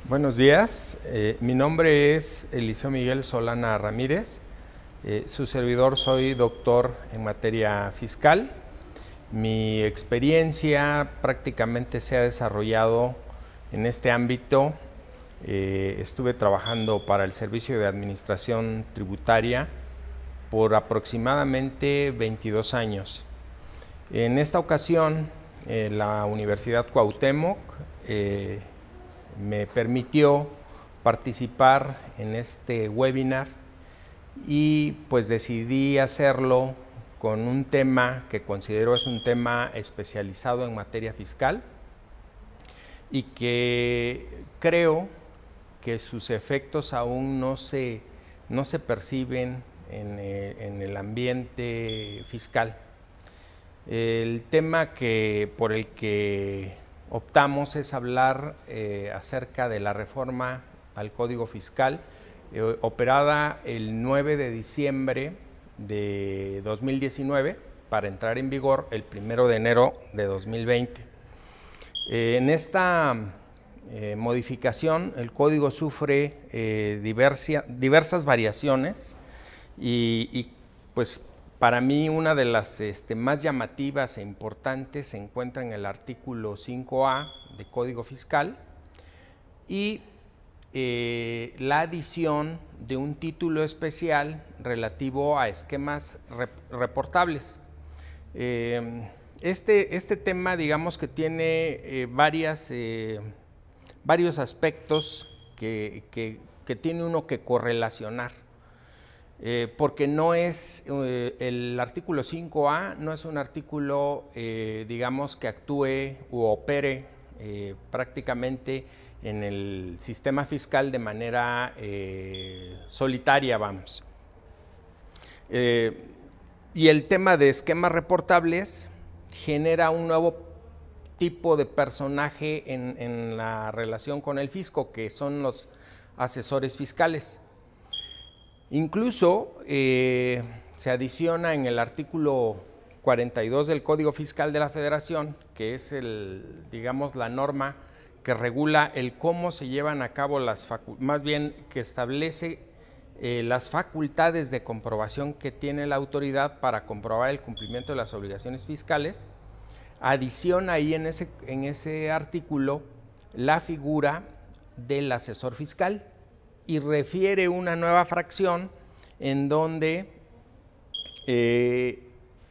Buenos días, mi nombre es Eliseo Miguel Solana Ramírez, su servidor, soy doctor en materia fiscal. Mi experiencia prácticamente se ha desarrollado en este ámbito. Estuve trabajando para el Servicio de Administración Tributaria por aproximadamente 22 años. En esta ocasión, la Universidad Cuauhtémoc me permitió participar en este webinar y pues decidí hacerlo con un tema que considero es un tema especializado en materia fiscal y que creo que sus efectos aún no se perciben en el ambiente fiscal. El tema por el que optamos es hablar acerca de la reforma al Código Fiscal operada el 9 de diciembre de 2019 para entrar en vigor el 1 de enero de 2020. En esta modificación el código sufre diversas variaciones y pues para mí una de las más llamativas e importantes se encuentra en el artículo 5A de Código Fiscal y la adición de un título especial relativo a esquemas reportables. Este tema, digamos que tiene varios aspectos que tiene uno que correlacionar. Porque no es el artículo 5A no es un artículo digamos que actúe u opere prácticamente en el sistema fiscal de manera solitaria, vamos. Y el tema de esquemas reportables genera un nuevo tipo de personaje en la relación con el fisco, que son los asesores fiscales. Incluso se adiciona en el artículo 42 del Código Fiscal de la Federación, que es digamos, la norma que regula el cómo se llevan a cabo más bien que establece las facultades de comprobación que tiene la autoridad para comprobar el cumplimiento de las obligaciones fiscales. Adiciona ahí en ese artículo la figura del asesor fiscal y refiere una nueva fracción en donde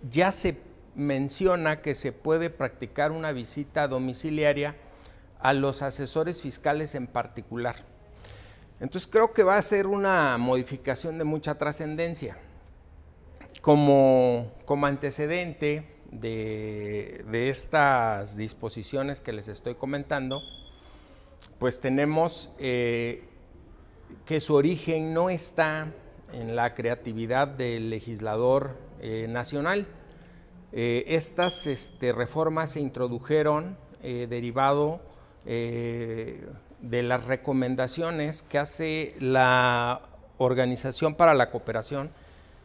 ya se menciona que se puede practicar una visita domiciliaria a los asesores fiscales en particular. Entonces creo que va a ser una modificación de mucha trascendencia. Como antecedente de estas disposiciones que les estoy comentando, pues tenemos que su origen no está en la creatividad del legislador nacional. Estas reformas se introdujeron derivado de las recomendaciones que hace la Organización para la Cooperación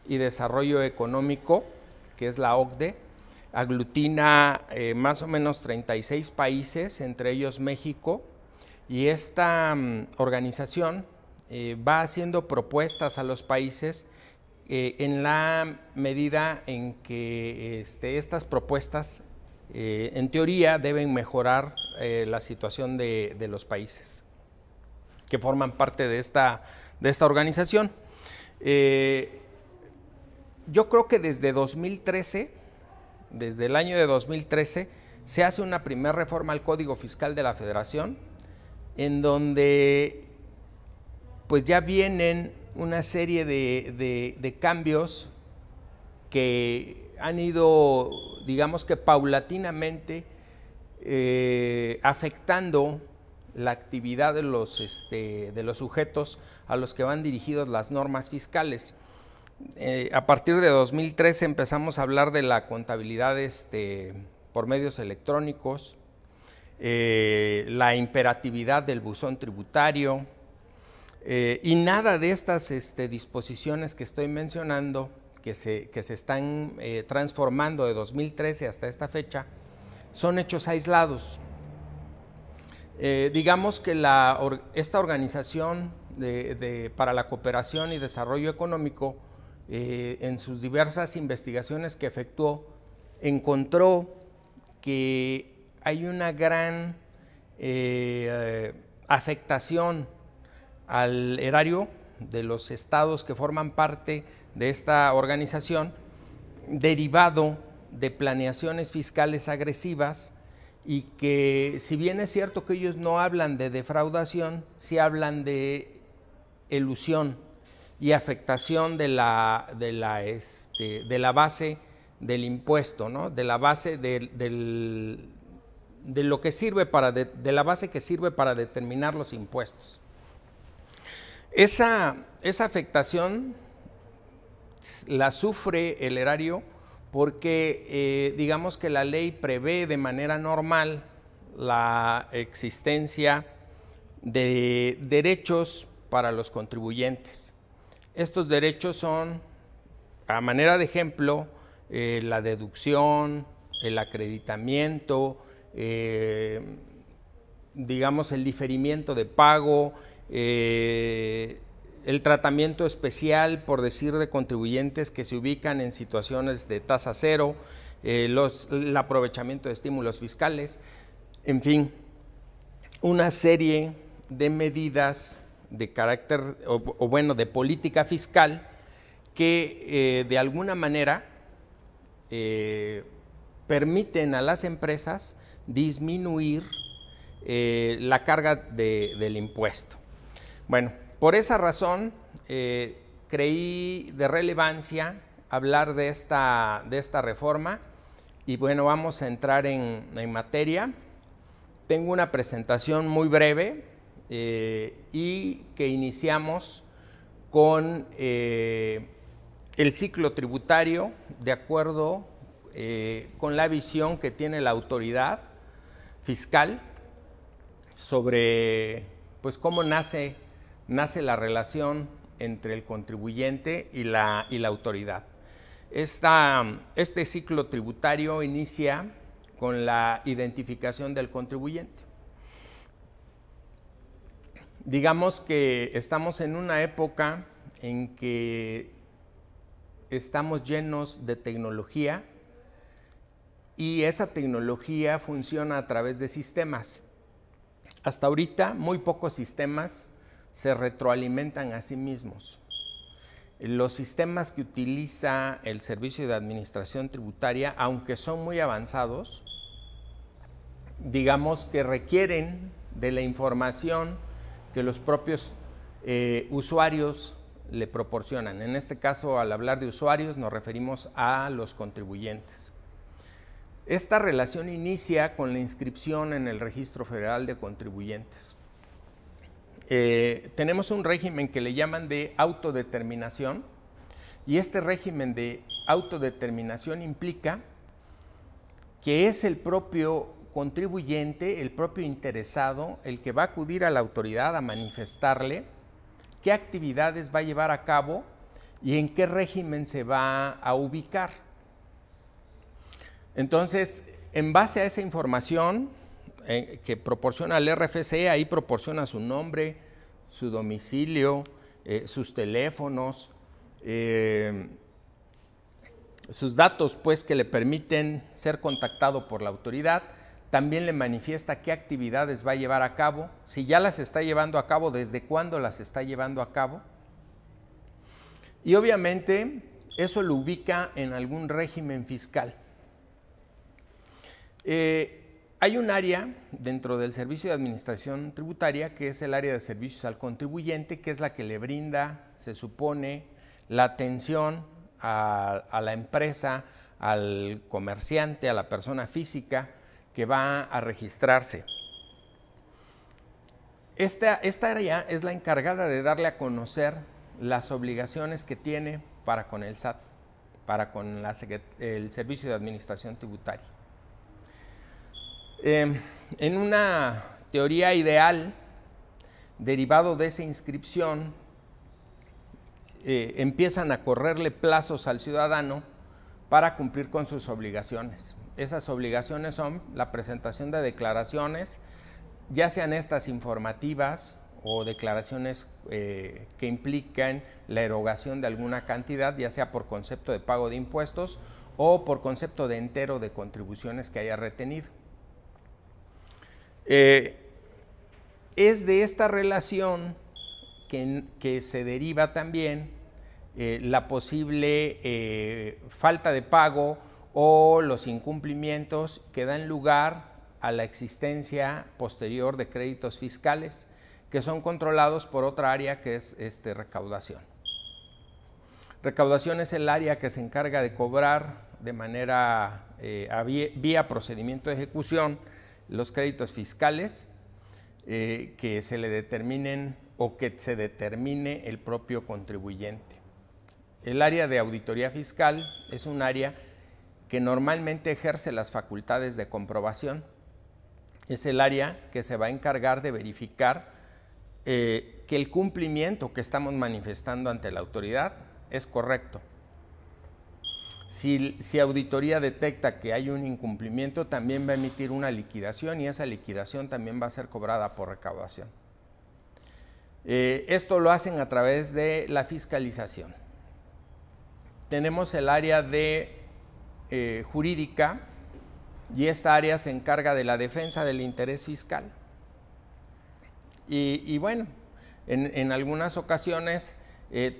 y Desarrollo Económico, que es la OCDE. Aglutina más o menos 36 países, entre ellos México, y esta organización va haciendo propuestas a los países en la medida en que estas propuestas en teoría deben mejorar la situación de los países que forman parte de esta organización. Yo creo que desde el año de 2013, se hace una primera reforma al Código Fiscal de la Federación, en donde pues ya vienen una serie de cambios que han ido, digamos que paulatinamente, afectando la actividad de los sujetos a los que van dirigidos las normas fiscales. A partir de 2013 empezamos a hablar de la contabilidad por medios electrónicos, la imperatividad del buzón tributario, y nada de estas disposiciones que estoy mencionando, que se están transformando de 2013 hasta esta fecha, son hechos aislados. Digamos que esta organización para la cooperación y desarrollo económico, en sus diversas investigaciones que efectuó, encontró que hay una gran afectación al erario de los estados que forman parte de esta organización, derivado de planeaciones fiscales agresivas, y que, si bien es cierto que ellos no hablan de defraudación, sí hablan de elusión y afectación de la base del impuesto, ¿no? De la base de lo que sirve de la base que sirve para determinar los impuestos. Esa afectación la sufre el erario porque digamos que la ley prevé de manera normal la existencia de derechos para los contribuyentes. Estos derechos son, a manera de ejemplo, la deducción, el acreditamiento, digamos el diferimiento de pago, el tratamiento especial, por decir, de contribuyentes que se ubican en situaciones de tasa cero, el aprovechamiento de estímulos fiscales, en fin, una serie de medidas de carácter, de política fiscal que de alguna manera permiten a las empresas disminuir la carga del impuesto. Bueno, por esa razón creí de relevancia hablar de esta reforma y bueno, vamos a entrar en materia. Tengo una presentación muy breve y que iniciamos con el ciclo tributario de acuerdo con la visión que tiene la autoridad fiscal sobre pues cómo nace la relación entre el contribuyente y la autoridad. Este ciclo tributario inicia con la identificación del contribuyente. Digamos que estamos en una época en que estamos llenos de tecnología y esa tecnología funciona a través de sistemas. Hasta ahorita muy pocos sistemas se retroalimentan a sí mismos. Los sistemas que utiliza el Servicio de Administración Tributaria, aunque son muy avanzados, digamos que requieren de la información que los propios usuarios le proporcionan. En este caso, al hablar de usuarios, nos referimos a los contribuyentes. Esta relación inicia con la inscripción en el Registro Federal de Contribuyentes. Tenemos un régimen que le llaman de autodeterminación, y este régimen de autodeterminación implica que es el propio contribuyente, el propio interesado, el que va a acudir a la autoridad a manifestarle qué actividades va a llevar a cabo y en qué régimen se va a ubicar. Entonces, en base a esa información que proporciona el RFC, ahí proporciona su nombre, su domicilio, sus teléfonos, sus datos pues que le permiten ser contactado por la autoridad. También le manifiesta qué actividades va a llevar a cabo, si ya las está llevando a cabo, desde cuándo las está llevando a cabo. Y obviamente eso lo ubica en algún régimen fiscal. Hay un área dentro del Servicio de Administración Tributaria que es el área de servicios al contribuyente, que es la que le brinda, se supone, la atención a la empresa, al comerciante, a la persona física que va a registrarse. Esta área es la encargada de darle a conocer las obligaciones que tiene para con el SAT, para con el Servicio de Administración Tributaria. En una teoría ideal, derivado de esa inscripción, empiezan a correrle plazos al ciudadano para cumplir con sus obligaciones. Esas obligaciones son la presentación de declaraciones ya sean estas informativas o declaraciones que implican la erogación de alguna cantidad, ya sea por concepto de pago de impuestos o por concepto de entero de contribuciones que haya retenido. Es de esta relación que se deriva también la posible falta de pago o los incumplimientos que dan lugar a la existencia posterior de créditos fiscales que son controlados por otra área que es recaudación. Recaudación es el área que se encarga de cobrar de manera vía procedimiento de ejecución los créditos fiscales que se le determinen o que se determine el propio contribuyente. El área de auditoría fiscal es un área que normalmente ejerce las facultades de comprobación. Es el área que se va a encargar de verificar que el cumplimiento que estamos manifestando ante la autoridad es correcto. Si auditoría detecta que hay un incumplimiento, también va a emitir una liquidación y esa liquidación también va a ser cobrada por recaudación. Esto lo hacen a través de la fiscalización. Tenemos el área de jurídica y esta área se encarga de la defensa del interés fiscal. Y bueno, en algunas ocasiones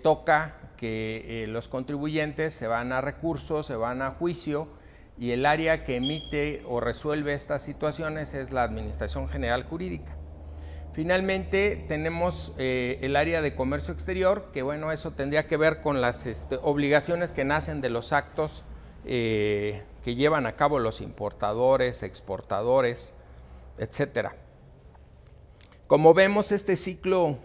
toca que los contribuyentes se van a recursos, se van a juicio y el área que emite o resuelve estas situaciones es la Administración General Jurídica. Finalmente tenemos el área de comercio exterior, que bueno, eso tendría que ver con las obligaciones que nacen de los actos que llevan a cabo los importadores, exportadores, etcétera. Como vemos, este ciclo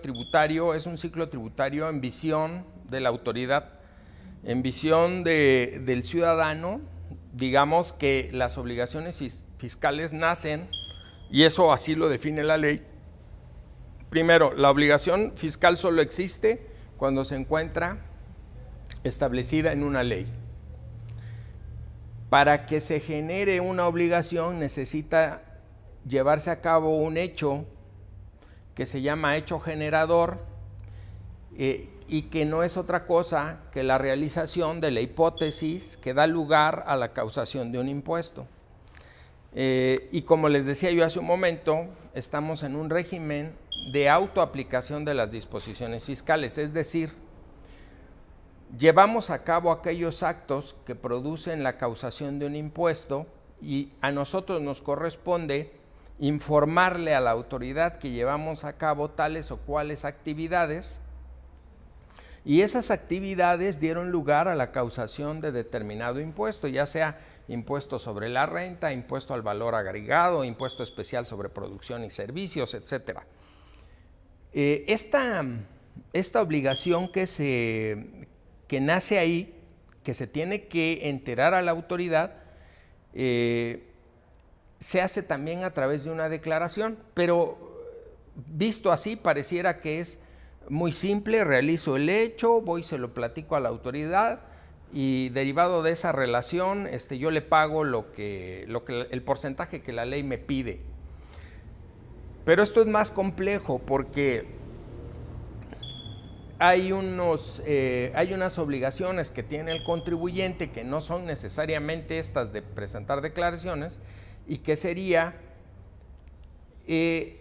tributario es un ciclo tributario en visión de la autoridad, en visión del ciudadano. Digamos que las obligaciones fiscales nacen, y eso así lo define la ley. Primero, la obligación fiscal solo existe cuando se encuentra establecida en una ley. Para que se genere una obligación necesita llevarse a cabo un hecho que se llama hecho generador y que no es otra cosa que la realización de la hipótesis que da lugar a la causación de un impuesto. Y como les decía yo hace un momento, estamos en un régimen de autoaplicación de las disposiciones fiscales, es decir, llevamos a cabo aquellos actos que producen la causación de un impuesto y a nosotros nos corresponde informarle a la autoridad que llevamos a cabo tales o cuales actividades y esas actividades dieron lugar a la causación de determinado impuesto, ya sea impuesto sobre la renta, impuesto al valor agregado, impuesto especial sobre producción y servicios, etc. Esta obligación que nace ahí, que se tiene que enterar a la autoridad, se hace también a través de una declaración, pero visto así pareciera que es muy simple. Realizo el hecho, voy y se lo platico a la autoridad y derivado de esa relación yo le pago el porcentaje que la ley me pide. Pero esto es más complejo porque hay unas obligaciones que tiene el contribuyente que no son necesariamente estas de presentar declaraciones y que sería el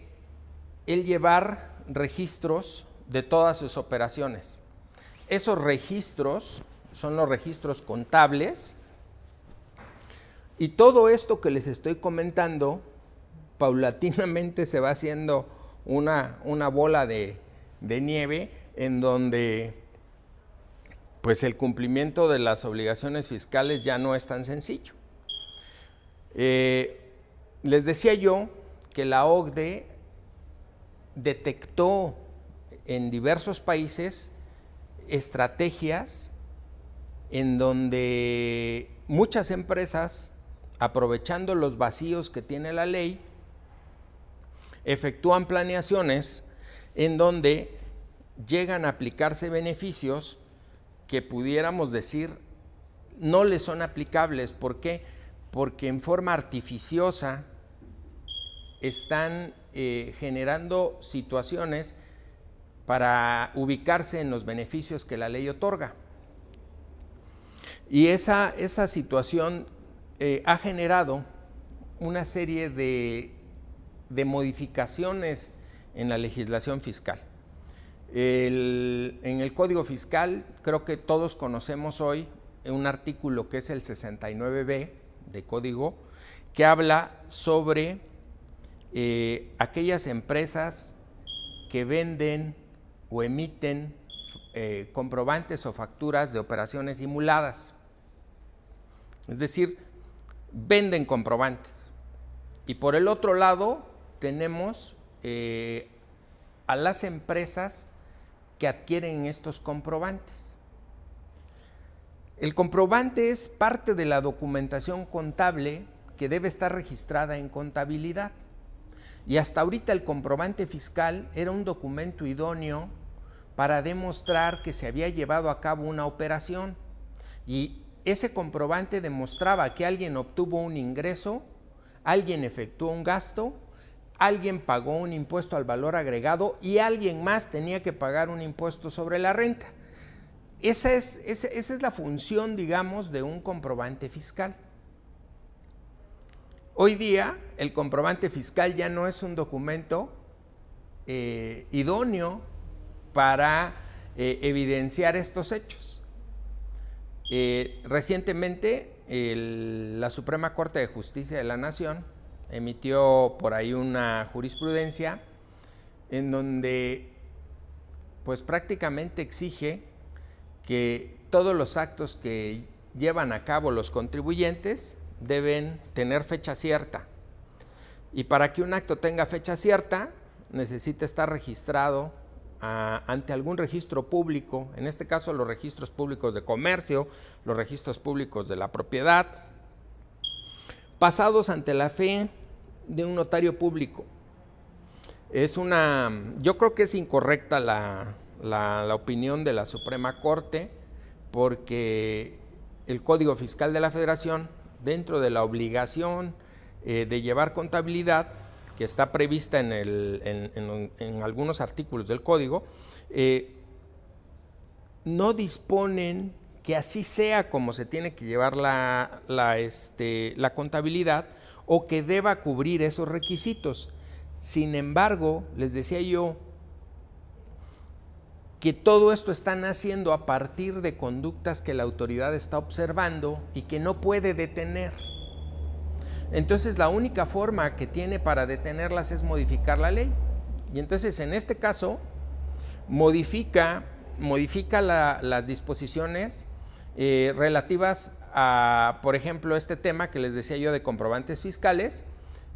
llevar registros de todas sus operaciones. Esos registros son los registros contables y todo esto que les estoy comentando paulatinamente se va haciendo una bola de nieve en donde pues el cumplimiento de las obligaciones fiscales ya no es tan sencillo. Les decía yo que la OCDE detectó en diversos países estrategias en donde muchas empresas, aprovechando los vacíos que tiene la ley, efectúan planeaciones en donde llegan a aplicarse beneficios que pudiéramos decir no les son aplicables. ¿Por qué? Porque en forma artificiosa están generando situaciones para ubicarse en los beneficios que la ley otorga. Y esa situación ha generado una serie de modificaciones en la legislación fiscal. En el Código Fiscal, creo que todos conocemos hoy un artículo que es el 69B de Código, que habla sobre aquellas empresas que venden o emiten comprobantes o facturas de operaciones simuladas. Es decir, venden comprobantes. Y por el otro lado tenemos a las empresas que adquieren estos comprobantes. El comprobante es parte de la documentación contable que debe estar registrada en contabilidad. Y hasta ahorita el comprobante fiscal era un documento idóneo para demostrar que se había llevado a cabo una operación. Y ese comprobante demostraba que alguien obtuvo un ingreso, alguien efectuó un gasto, alguien pagó un impuesto al valor agregado y alguien más tenía que pagar un impuesto sobre la renta. Esa es la función, digamos, de un comprobante fiscal. Hoy día el comprobante fiscal ya no es un documento idóneo para evidenciar estos hechos. Recientemente la Suprema Corte de Justicia de la Nación emitió por ahí una jurisprudencia en donde pues prácticamente exige que todos los actos que llevan a cabo los contribuyentes deben tener fecha cierta. Y para que un acto tenga fecha cierta, necesita estar registrado ante algún registro público, en este caso los registros públicos de comercio, los registros públicos de la propiedad, pasados ante la fe de un notario público. Yo creo que es incorrecta la opinión de la Suprema Corte, porque el Código Fiscal de la Federación, dentro de la obligación de llevar contabilidad, que está prevista en algunos artículos del Código, no disponen que así sea como se tiene que llevar la contabilidad o que deba cubrir esos requisitos. Sin embargo, les decía yo que todo esto están haciendo a partir de conductas que la autoridad está observando y que no puede detener. Entonces la única forma que tiene para detenerlas es modificar la ley. Y entonces en este caso modifica las disposiciones relativas a, por ejemplo, este tema que les decía yo de comprobantes fiscales,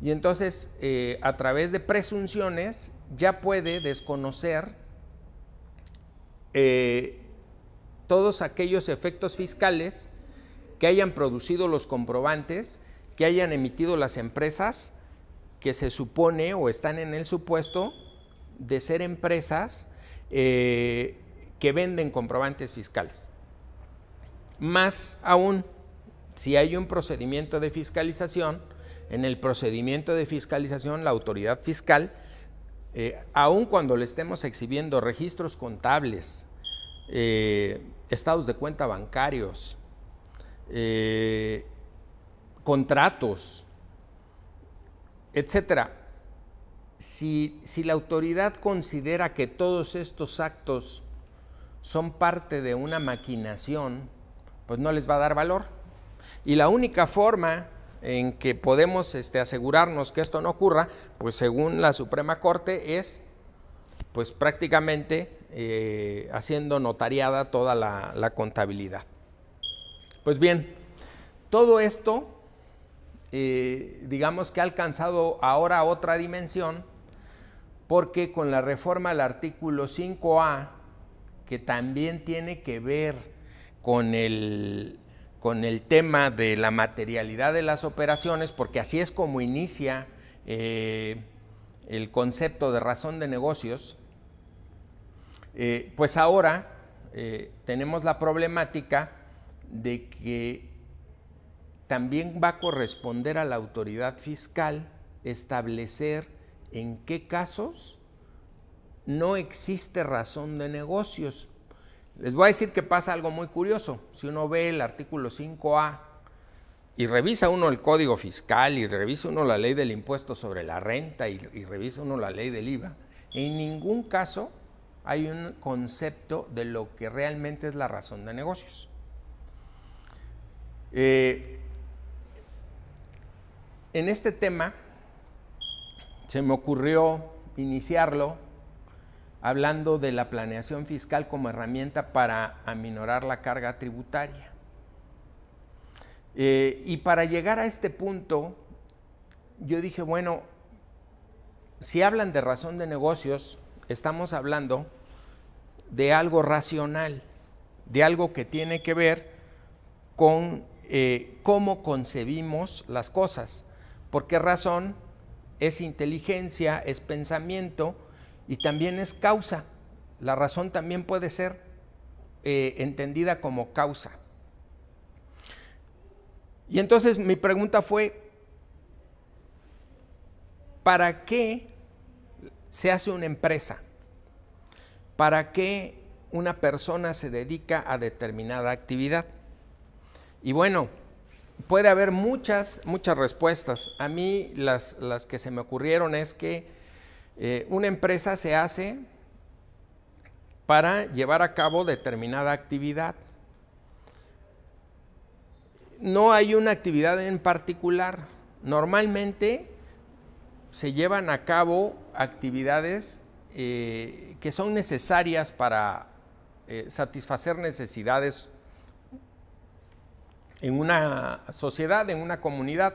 y entonces a través de presunciones ya puede desconocer todos aquellos efectos fiscales que hayan producido los comprobantes que hayan emitido las empresas que se supone o están en el supuesto de ser empresas que venden comprobantes fiscales. Más aún, si hay un procedimiento de fiscalización, en el procedimiento de fiscalización la autoridad fiscal, aun cuando le estemos exhibiendo registros contables, estados de cuenta bancarios, contratos, etcétera. Si la autoridad considera que todos estos actos son parte de una maquinación, pues no les va a dar valor. Y la única forma en que podemos asegurarnos que esto no ocurra, pues según la Suprema Corte, es pues prácticamente haciendo notariada toda la contabilidad. Pues bien, todo esto digamos que ha alcanzado ahora otra dimensión, porque con la reforma al artículo 5A, que también tiene que ver con el tema de la materialidad de las operaciones, porque así es como inicia el concepto de razón de negocios, pues ahora tenemos la problemática de que también va a corresponder a la autoridad fiscal establecer en qué casos no existe razón de negocios. Les voy a decir que pasa algo muy curioso. Si uno ve el artículo 5A y revisa uno el Código Fiscal y revisa uno la ley del impuesto sobre la renta y revisa uno la ley del IVA, en ningún caso hay un concepto de lo que realmente es la razón de negocios. En este tema se me ocurrió iniciarlo hablando de la planeación fiscal como herramienta para aminorar la carga tributaria. Y para llegar a este punto, yo dije, bueno, si hablan de razón de negocios, estamos hablando de algo racional, de algo que tiene que ver con cómo concebimos las cosas. Porque razón es inteligencia, es pensamiento y también es causa. La razón también puede ser entendida como causa. Y entonces mi pregunta fue, ¿para qué se hace una empresa? ¿Para qué una persona se dedica a determinada actividad? Y bueno, puede haber muchas respuestas. A mí las que se me ocurrieron es que una empresa se hace para llevar a cabo determinada actividad. No hay una actividad en particular. Normalmente se llevan a cabo actividades que son necesarias para satisfacer necesidades en una sociedad, en una comunidad.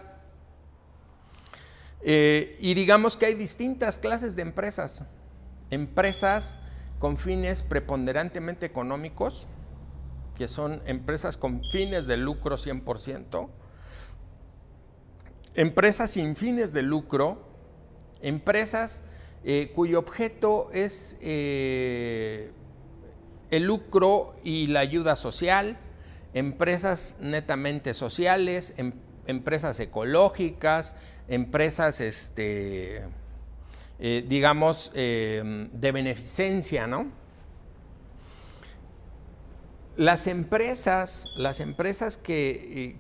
Y digamos que hay distintas clases de empresas. Empresas con fines preponderantemente económicos, que son empresas con fines de lucro 100%, empresas sin fines de lucro, empresas cuyo objeto es el lucro y la ayuda social, empresas netamente sociales, empresas ecológicas, empresas digamos de beneficencia, ¿no? Las empresas que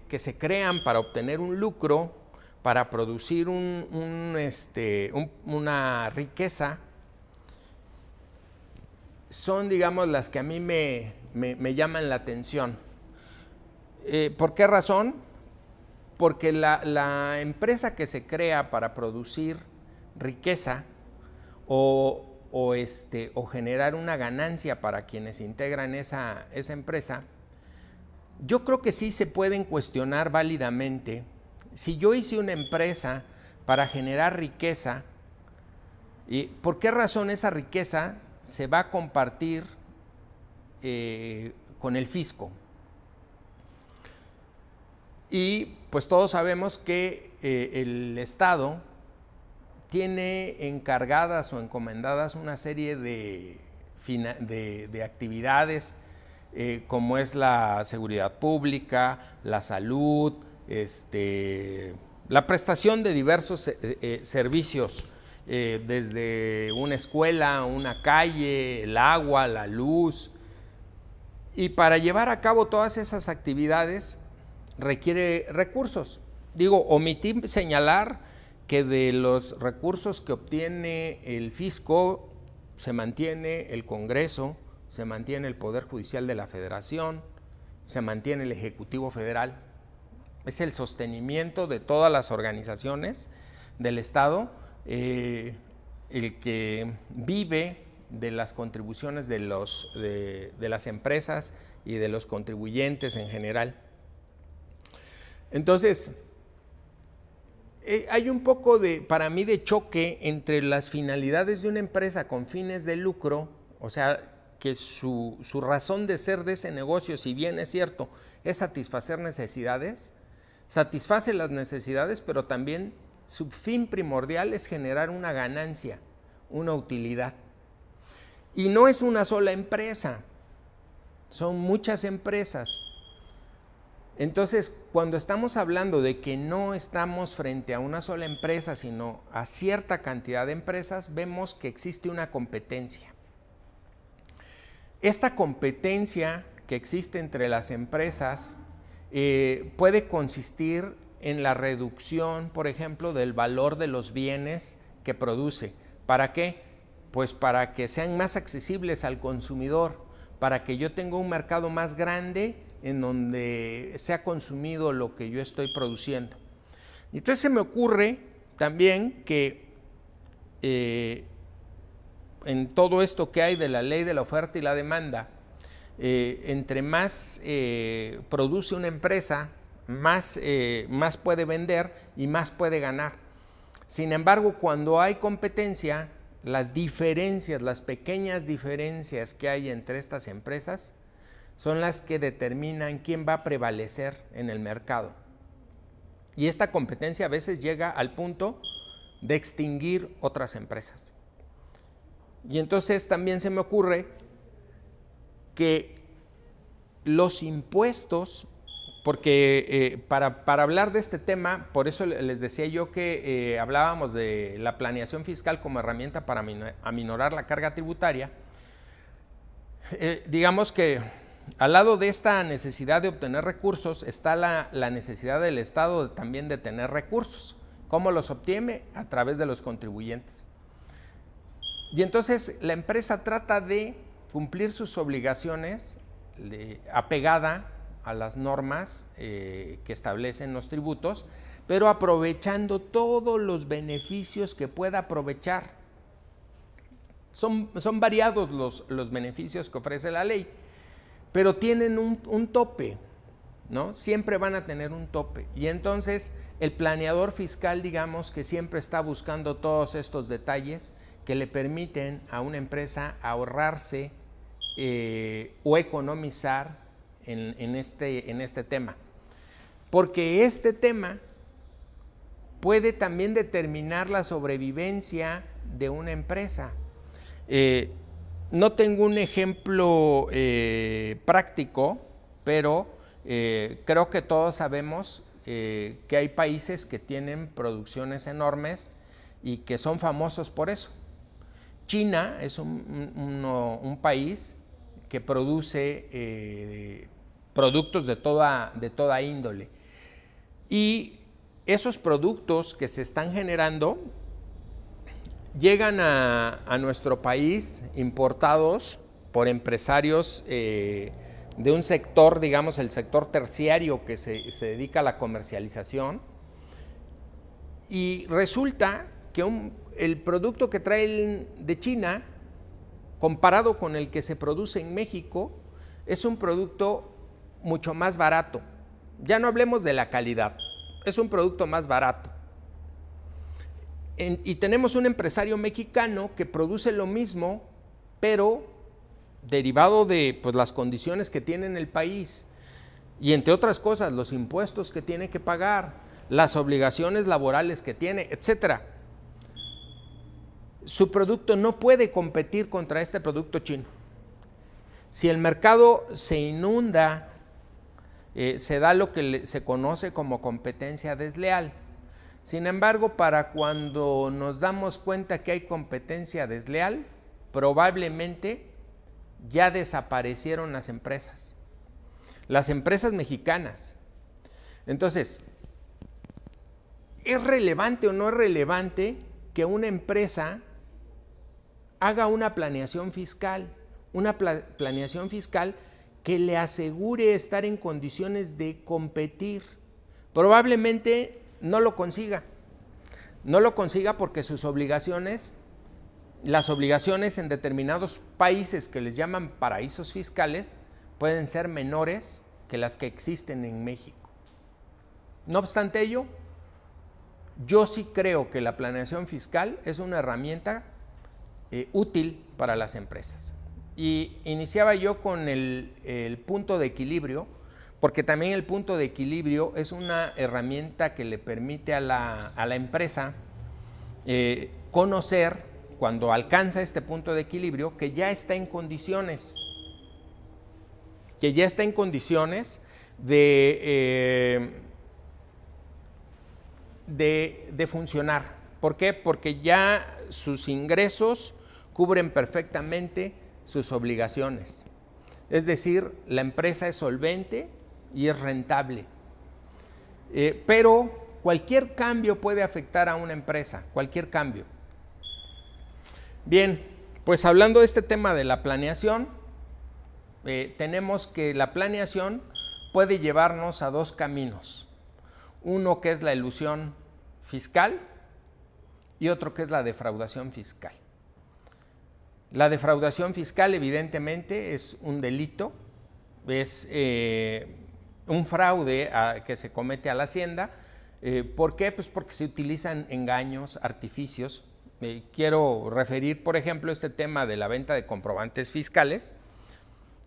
se crean para obtener un lucro, para producir una riqueza, son, digamos, las que a mí me llaman la atención. ¿Por qué razón? Porque la empresa que se crea para producir riqueza o generar una ganancia para quienes integran esa empresa, yo creo que sí se pueden cuestionar válidamente. Si yo hice una empresa para generar riqueza, ¿por qué razón esa riqueza se va a compartir con el fisco? Y pues todos sabemos que el Estado tiene encargadas o encomendadas una serie de actividades como es la seguridad pública, la salud, la prestación de diversos servicios, desde una escuela, una calle, el agua, la luz. Y para llevar a cabo todas esas actividades requiere recursos. Omití señalar que de los recursos que obtiene el fisco se mantiene el Congreso, se mantiene el Poder Judicial de la Federación, se mantiene el Ejecutivo Federal. Es el sostenimiento de todas las organizaciones del Estado, el que vive de las contribuciones de las empresas y de los contribuyentes en general. Entonces, hay un poco para mí de choque entre las finalidades de una empresa con fines de lucro, o sea, que su razón de ser de ese negocio, si bien es cierto, es satisfacer necesidades, satisface las necesidades, pero también su fin primordial es generar una ganancia, una utilidad. Y no es una sola empresa, son muchas empresas. Entonces, cuando estamos hablando de que no estamos frente a una sola empresa, sino a cierta cantidad de empresas, vemos que existe una competencia. Esta competencia que existe entre las empresas puede consistir en la reducción, por ejemplo, del valor de los bienes que produce. ¿Para qué? Pues para que sean más accesibles al consumidor, para que yo tenga un mercado más grande en donde sea consumido lo que yo estoy produciendo. Y entonces se me ocurre también que en todo esto que hay de la ley de la oferta y la demanda, entre más produce una empresa, más puede vender y más puede ganar. Sin embargo, cuando hay competencia, las diferencias, las pequeñas diferencias que hay entre estas empresas son las que determinan quién va a prevalecer en el mercado. Y esta competencia a veces llega al punto de extinguir otras empresas. Y entonces también se me ocurre que los impuestos, porque para hablar de este tema, por eso les decía yo que hablábamos de la planeación fiscal como herramienta para aminorar la carga tributaria, digamos que al lado de esta necesidad de obtener recursos está la necesidad del Estado también de tener recursos. ¿Cómo los obtiene? A través de los contribuyentes. Y entonces la empresa trata de cumplir sus obligaciones apegada a las normas que establecen los tributos, pero aprovechando todos los beneficios que pueda aprovechar. Son variados los beneficios que ofrece la ley, pero tienen un tope, ¿no? Siempre van a tener un tope. Y entonces el planeador fiscal, digamos, que siempre está buscando todos estos detalles que le permiten a una empresa ahorrarse o economizar en este tema. Porque este tema puede también determinar la sobrevivencia de una empresa. No tengo un ejemplo práctico, pero creo que todos sabemos que hay países que tienen producciones enormes y que son famosos por eso. China es un país que produce productos de toda índole. Y esos productos que se están generando llegan a nuestro país importados por empresarios de un sector, digamos el sector terciario que se dedica a la comercialización, y resulta que el producto que traen de China, comparado con el que se produce en México, es un producto mucho más barato. Ya no hablemos de la calidad, es un producto más barato. Y tenemos un empresario mexicano que produce lo mismo, pero derivado de las condiciones que tiene en el país y entre otras cosas los impuestos que tiene que pagar, las obligaciones laborales que tiene, etcétera. Su producto no puede competir contra este producto chino. Si el mercado se inunda, se da lo que se conoce como competencia desleal. Sin embargo, para cuando nos damos cuenta que hay competencia desleal, probablemente ya desaparecieron las empresas mexicanas. Entonces, ¿es relevante o no es relevante que una empresa haga una planeación fiscal? Una planeación fiscal que le asegure estar en condiciones de competir. Probablemente no lo consiga porque sus obligaciones, las obligaciones en determinados países que les llaman paraísos fiscales, pueden ser menores que las que existen en México. No obstante ello, yo sí creo que la planeación fiscal es una herramienta útil para las empresas. Y iniciaba yo con el punto de equilibrio, porque también el punto de equilibrio es una herramienta que le permite a la empresa conocer, cuando alcanza este punto de equilibrio, que ya está en condiciones de funcionar. ¿Por qué? Porque ya sus ingresos cubren perfectamente sus obligaciones. Es decir, la empresa es solvente y es rentable. Pero cualquier cambio puede afectar a una empresa, cualquier cambio. Bien, pues hablando de este tema de la planeación, tenemos que la planeación puede llevarnos a dos caminos. Uno que es la elusión fiscal y otro que es la defraudación fiscal. La defraudación fiscal evidentemente es un delito, es un fraude que se comete a la Hacienda. ¿Por qué? Pues porque se utilizan engaños, artificios. Quiero referir, por ejemplo, este tema de la venta de comprobantes fiscales.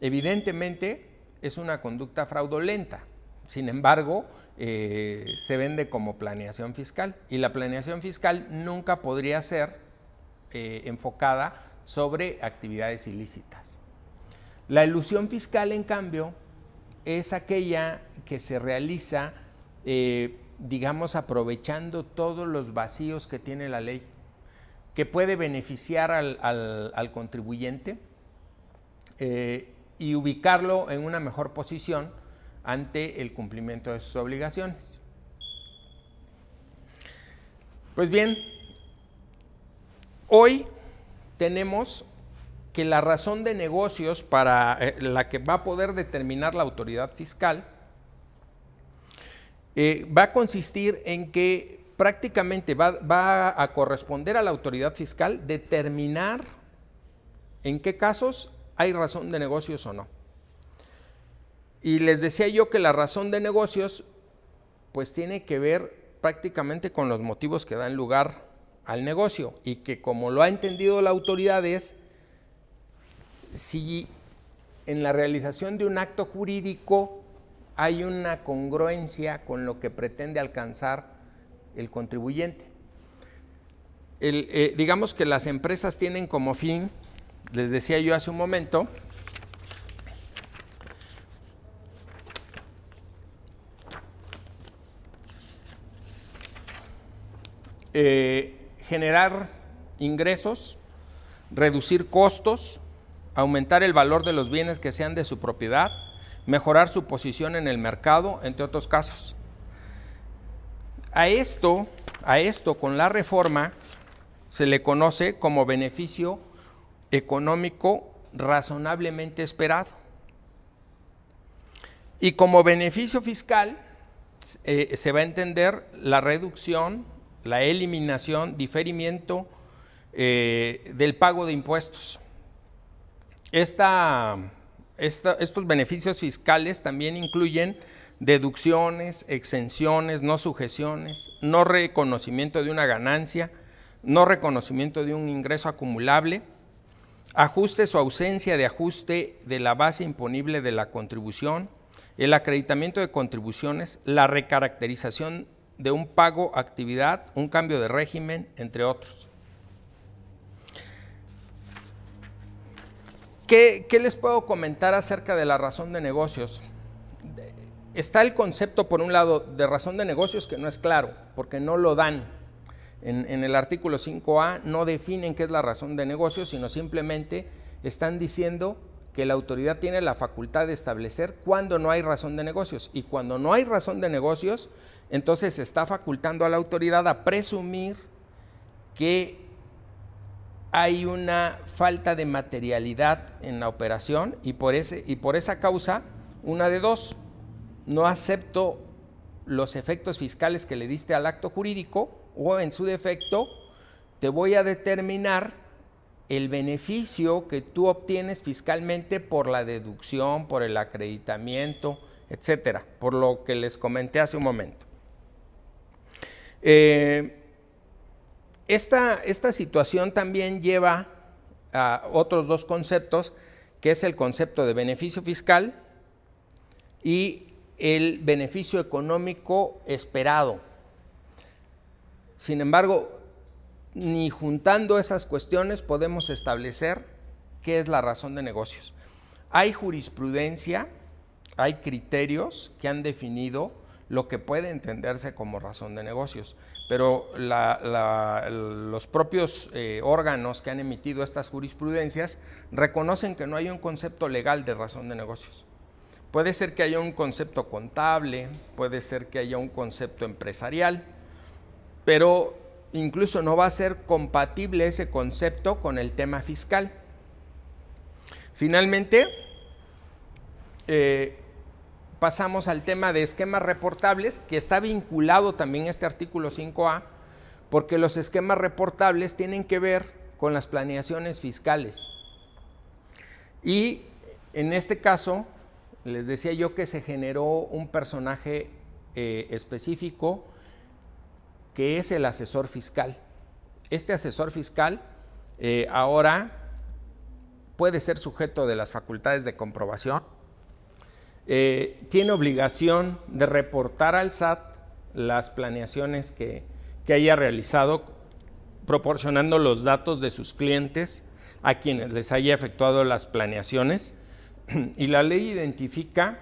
Evidentemente es una conducta fraudulenta, sin embargo, se vende como planeación fiscal y la planeación fiscal nunca podría ser enfocada sobre actividades ilícitas. La elusión fiscal, en cambio, es aquella que se realiza, digamos, aprovechando todos los vacíos que tiene la ley, que puede beneficiar al contribuyente y ubicarlo en una mejor posición ante el cumplimiento de sus obligaciones. Pues bien, hoy tenemos que la razón de negocios para la que va a poder determinar la autoridad fiscal va a consistir en que prácticamente va a corresponder a la autoridad fiscal determinar en qué casos hay razón de negocios o no. Y les decía yo que la razón de negocios pues tiene que ver prácticamente con los motivos que dan lugar al negocio y que, como lo ha entendido la autoridad, es si en la realización de un acto jurídico hay una congruencia con lo que pretende alcanzar el contribuyente. Digamos que las empresas tienen como fin, les decía yo hace un momento, generar ingresos, reducir costos, aumentar el valor de los bienes que sean de su propiedad, mejorar su posición en el mercado, entre otros casos. A esto con la reforma se le conoce como beneficio económico razonablemente esperado. Y como beneficio fiscal se va a entender la reducción, la eliminación, diferimiento del pago de impuestos. Estos beneficios fiscales también incluyen deducciones, exenciones, no sujeciones, no reconocimiento de una ganancia, no reconocimiento de un ingreso acumulable, ajustes o ausencia de ajuste de la base imponible de la contribución, el acreditamiento de contribuciones, la recaracterización de un pago actividad, un cambio de régimen, entre otros. ¿Qué les puedo comentar acerca de la razón de negocios? Está el concepto, por un lado, de razón de negocios, que no es claro, porque no lo dan. En el artículo 5A no definen qué es la razón de negocios, sino simplemente están diciendo que la autoridad tiene la facultad de establecer cuándo no hay razón de negocios. Y cuando no hay razón de negocios, entonces se está facultando a la autoridad a presumir que hay una falta de materialidad en la operación y por esa causa, una de dos: no acepto los efectos fiscales que le diste al acto jurídico, o en su defecto te voy a determinar el beneficio que tú obtienes fiscalmente por la deducción, por el acreditamiento, etcétera, por lo que les comenté hace un momento. Esta situación también lleva a otros dos conceptos, que es el concepto de beneficio fiscal y el beneficio económico esperado. Sin embargo, ni juntando esas cuestiones podemos establecer qué es la razón de negocios. Hay jurisprudencia hay criterios que han definido lo que puede entenderse como razón de negocios, pero los propios órganos que han emitido estas jurisprudencias reconocen que no hay un concepto legal de razón de negocios. Puede ser que haya un concepto contable, puede ser que haya un concepto empresarial, pero incluso no va a ser compatible ese concepto con el tema fiscal. Finalmente, pasamos al tema de esquemas reportables, que está vinculado también a este artículo 5A, porque los esquemas reportables tienen que ver con las planeaciones fiscales. Y en este caso, les decía yo que se generó un personaje específico, que es el asesor fiscal. Este asesor fiscal ahora puede ser sujeto de las facultades de comprobación, tiene obligación de reportar al SAT las planeaciones que haya realizado, proporcionando los datos de sus clientes a quienes les haya efectuado las planeaciones, y la ley identifica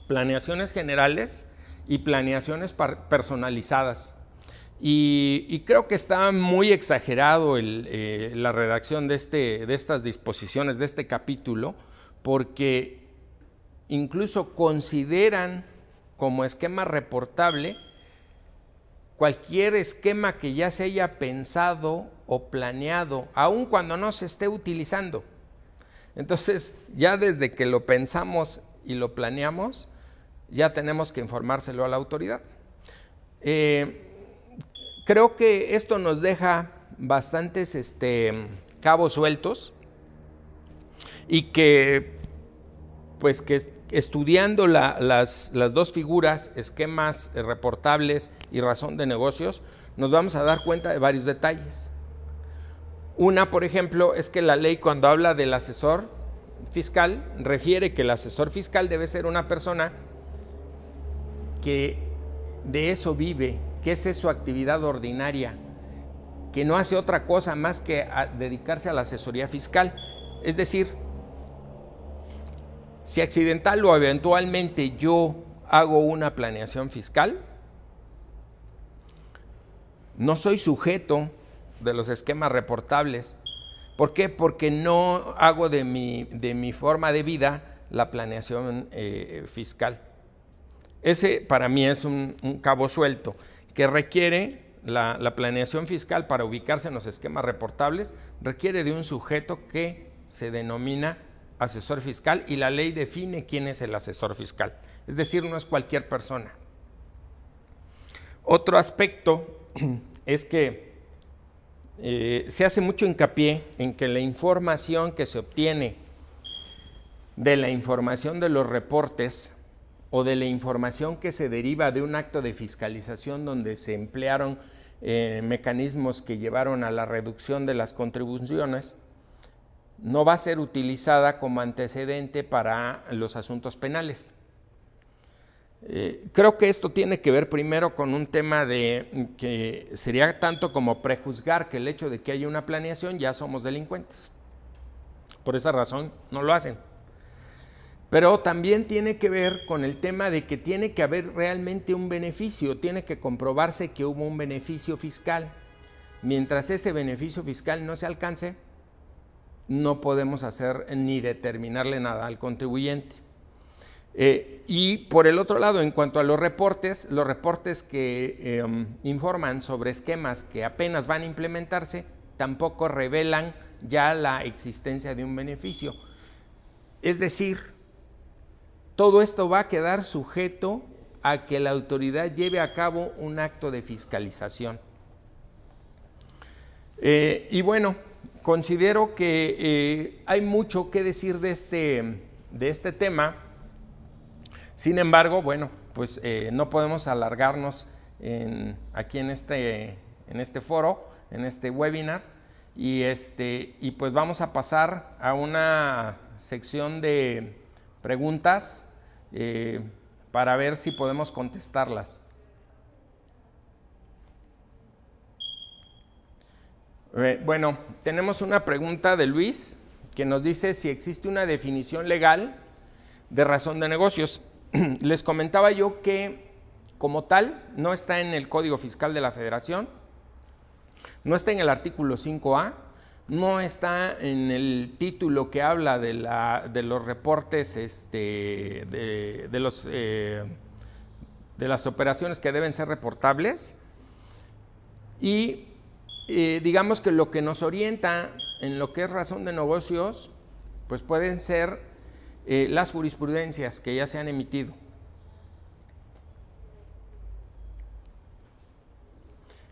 planeaciones generales y planeaciones personalizadas. Y creo que está muy exagerado la redacción de estas disposiciones, de este capítulo, porque incluso consideran como esquema reportable cualquier esquema que ya se haya pensado o planeado, aun cuando no se esté utilizando. Entonces, ya desde que lo pensamos y lo planeamos, ya tenemos que informárselo a la autoridad. Creo que esto nos deja bastantes cabos sueltos, y que pues que estudiando las dos figuras, esquemas reportables y razón de negocios, nos vamos a dar cuenta de varios detalles. Una, por ejemplo, es que la ley, cuando habla del asesor fiscal, refiere que el asesor fiscal debe ser una persona que de eso vive, que esa es su actividad ordinaria, que no hace otra cosa más que dedicarse a la asesoría fiscal. Es decir, si accidental o eventualmente yo hago una planeación fiscal, no soy sujeto de los esquemas reportables. ¿Por qué? Porque no hago de mi forma de vida la planeación fiscal. Ese para mí es un cabo suelto que requiere la planeación fiscal. Para ubicarse en los esquemas reportables requiere de un sujeto que se denomina asesor fiscal, y la ley define quién es el asesor fiscal, es decir, no es cualquier persona. Otro aspecto es que se hace mucho hincapié en que la información que se obtiene de la información de los reportes o de la información que se deriva de un acto de fiscalización donde se emplearon mecanismos que llevaron a la reducción de las contribuciones, no va a ser utilizada como antecedente para los asuntos penales. Creo que esto tiene que ver primero con un tema de que sería tanto como prejuzgar que el hecho de que haya una planeación ya somos delincuentes. Por esa razón no lo hacen. Pero también tiene que ver con el tema de que tiene que haber realmente un beneficio, tiene que comprobarse que hubo un beneficio fiscal. Mientras ese beneficio fiscal no se alcance, no podemos hacer ni determinarle nada al contribuyente. Y por el otro lado, en cuanto a los reportes que informan sobre esquemas que apenas van a implementarse, tampoco revelan ya la existencia de un beneficio. Es decir, todo esto va a quedar sujeto a que la autoridad lleve a cabo un acto de fiscalización. Y bueno, considero que hay mucho que decir de este tema. Sin embargo, bueno, pues no podemos alargarnos aquí en este foro, en este webinar, y pues vamos a pasar a una sección de preguntas para ver si podemos contestarlas. Bueno, tenemos una pregunta de Luis que nos dice si existe una definición legal de razón de negocios. Les comentaba yo que como tal no está en el Código Fiscal de la Federación, no está en el artículo 5A, no está en el título que habla de los reportes de las operaciones que deben ser reportables, y digamos que lo que nos orienta en lo que es razón de negocios, pues pueden ser las jurisprudencias que ya se han emitido.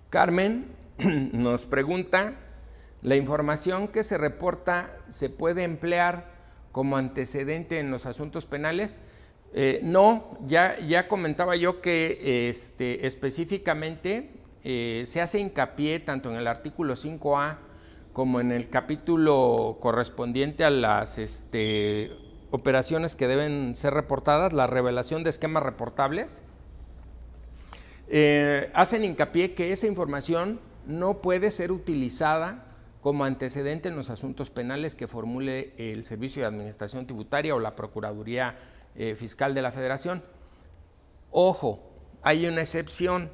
Carmen nos pregunta: ¿la información que se reporta se puede emplear como antecedente en los asuntos penales? No, ya comentaba yo que específicamente se hace hincapié tanto en el artículo 5A como en el capítulo correspondiente a las operaciones que deben ser reportadas, la revelación de esquemas reportables. Hacen hincapié que esa información no puede ser utilizada como antecedente en los asuntos penales que formule el Servicio de Administración Tributaria o la Procuraduría Fiscal de la Federación. Ojo, hay una excepción,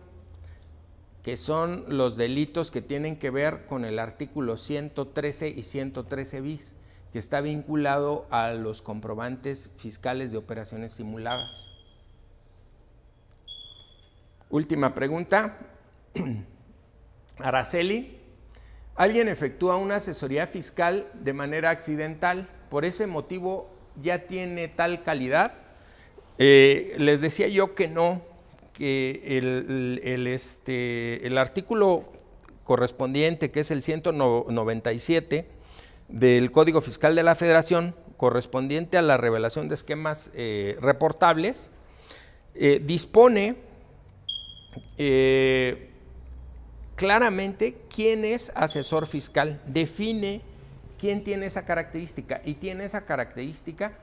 que son los delitos que tienen que ver con el artículo 113 y 113 bis, que está vinculado a los comprobantes fiscales de operaciones simuladas. Última pregunta. Araceli: alguien efectúa una asesoría fiscal de manera accidental, ¿por ese motivo ya tiene tal calidad? Les decía yo que no, que el artículo correspondiente, que es el 197 del Código Fiscal de la Federación, correspondiente a la revelación de esquemas reportables, dispone claramente quién es asesor fiscal, define quién tiene esa característica, y tiene esa característica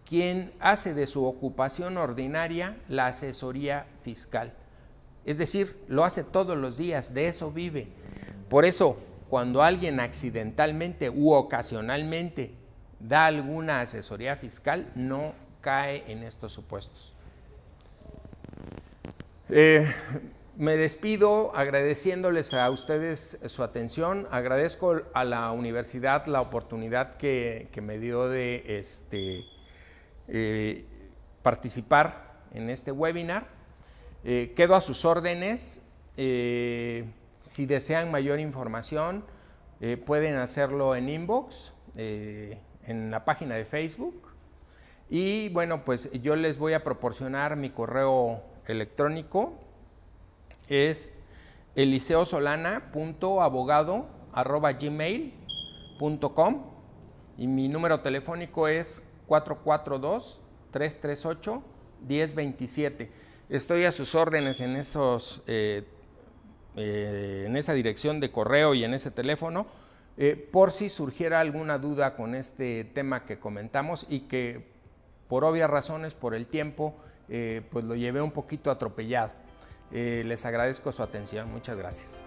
quien hace de su ocupación ordinaria la asesoría fiscal. Es decir, lo hace todos los días, de eso vive. Por eso, cuando alguien accidentalmente u ocasionalmente da alguna asesoría fiscal, no cae en estos supuestos. Me despido agradeciéndoles a ustedes su atención. Agradezco a la universidad la oportunidad que me dio de participar en este webinar. Quedo a sus órdenes. Si desean mayor información, pueden hacerlo en inbox, en la página de Facebook. Y bueno, pues yo les voy a proporcionar mi correo electrónico. Es eliseosolana.abogado@gmail.com y mi número telefónico es 442-338-1027. Estoy a sus órdenes en esa dirección de correo y en ese teléfono, por si surgiera alguna duda con este tema que comentamos y que por obvias razones, por el tiempo, pues lo llevé un poquito atropellado. Les agradezco su atención. Muchas gracias.